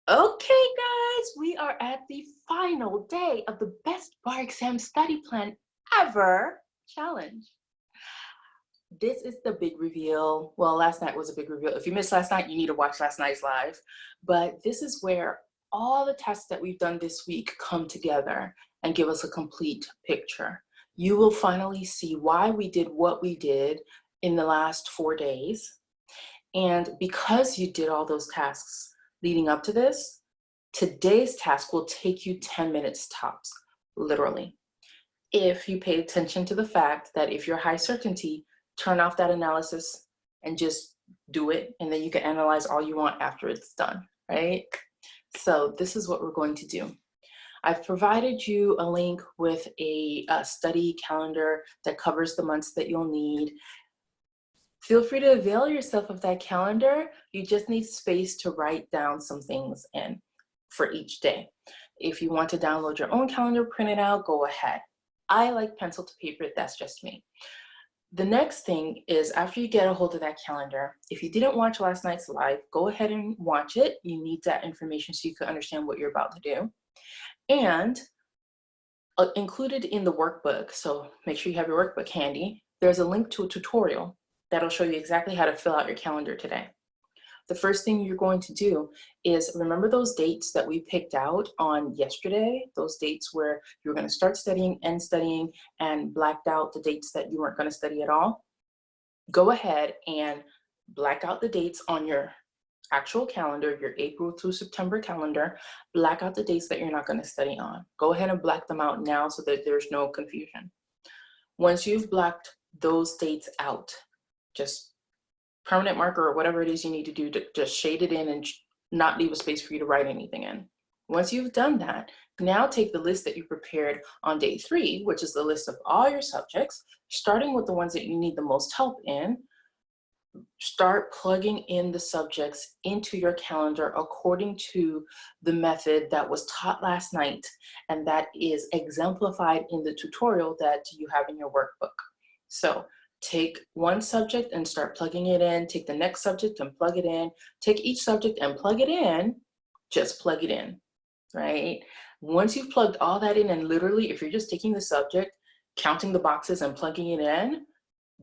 Okay, guys, we are at the final day of the best bar exam study plan ever challenge. This is the big reveal. Well, last night was a big reveal. If you missed last night, you need to watch last night's live. But this is where all the tests that we've done this week come together and give us a complete picture. You will finally see why we did what we did in the last 4 days. And because you did all those tasks leading up to this, today's task will take you 10 minutes tops, literally. If you pay attention to the fact that if you're high certainty, turn off that analysis and just do it, and then you can analyze all you want after it's done, right? So this is what we're going to do. I've provided you a link with a study calendar that covers the months that you'll need. Feel free to avail yourself of that calendar. You just need space to write down some things in for each day. If you want to download your own calendar, print it out, go ahead. I like pencil to paper, that's just me. The next thing is, after you get a hold of that calendar, if you didn't watch last night's live, go ahead and watch it. You need that information so you can understand what you're about to do. And included in the workbook, so make sure you have your workbook handy, there's a link to a tutorial that'll show you exactly how to fill out your calendar today. The first thing you're going to do is remember those dates that we picked out on yesterday, those dates where you were going to start studying, end studying, and blacked out the dates that you weren't going to study at all. Go ahead and black out the dates on your actual calendar, your April through September calendar. Black out the dates that you're not going to study on. Go ahead and black them out now so that there's no confusion. Once you've blacked those dates out, just permanent marker or whatever it is you need to do to just shade it in and not leave a space for you to write anything in. Once you've done that, now take the list that you prepared on day 3, which is the list of all your subjects, starting with the ones that you need the most help in. Start plugging in the subjects into your calendar according to the method that was taught last night, and that is exemplified in the tutorial that you have in your workbook. So take one subject and start plugging it in, take the next subject and plug it in, take each subject and plug it in, just plug it in, right? Once you've plugged all that in, and literally if you're just taking the subject, counting the boxes and plugging it in,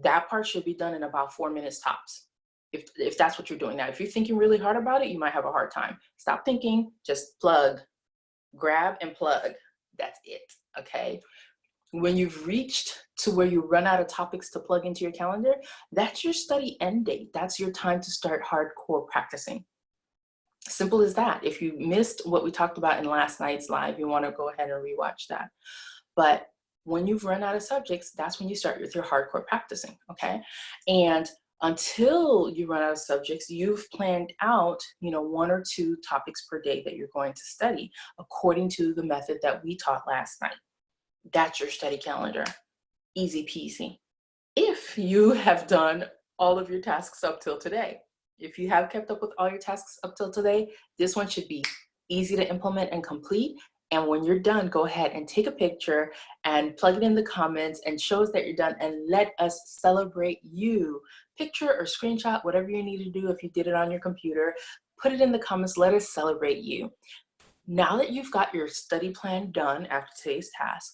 that part should be done in about 4 minutes tops. If that's what you're doing. Now, if you're thinking really hard about it, you might have a hard time. Stop thinking, just plug, grab and plug. That's it, okay? When you've reached to where you run out of topics to plug into your calendar, that's your study end date. That's your time to start hardcore practicing. Simple as that. If you missed what we talked about in last night's live, you want to go ahead and rewatch that. But when you've run out of subjects, that's when you start with your hardcore practicing, okay? And until you run out of subjects, you've planned out, 1 or 2 topics per day that you're going to study according to the method that we taught last night. That's your study calendar. Easy peasy. If you have done all of your tasks up till today, if you have kept up with all your tasks up till today, this one should be easy to implement and complete. And when you're done, go ahead and take a picture and plug it in the comments and show us that you're done, and let us celebrate you. Picture or screenshot, whatever you need to do. If you did it on your computer, put it in the comments. Let us celebrate you. Now that you've got your study plan done after today's task,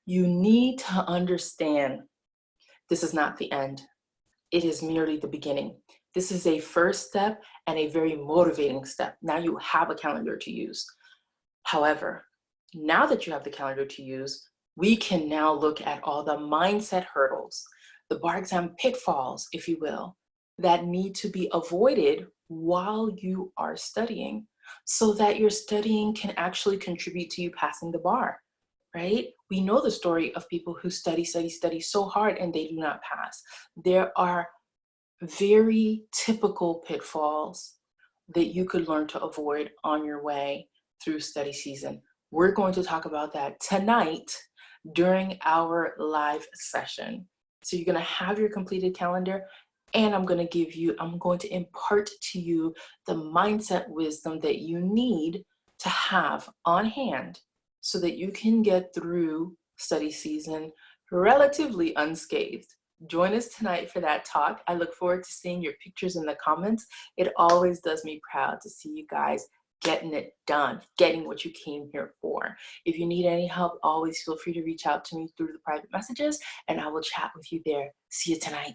you need to understand this is not the end. It is merely the beginning. This is a first step and a very motivating step. Now you have a calendar to use. However, now that you have the calendar to use, we can now look at all the mindset hurdles, the bar exam pitfalls, if you will, that need to be avoided while you are studying, so that your studying can actually contribute to you passing the bar, right? We know the story of people who study so hard and they do not pass. There are very typical pitfalls that you could learn to avoid on your way through study season. We're going to talk about that tonight during our live session. So you're going to have your completed calendar, and I'm going to impart to you the mindset wisdom that you need to have on hand so that you can get through study season relatively unscathed. Join us tonight for that talk. I look forward to seeing your pictures in the comments. It always does me proud to see you guys getting it done, getting what you came here for. If you need any help, always feel free to reach out to me through the private messages, and I will chat with you there. See you tonight.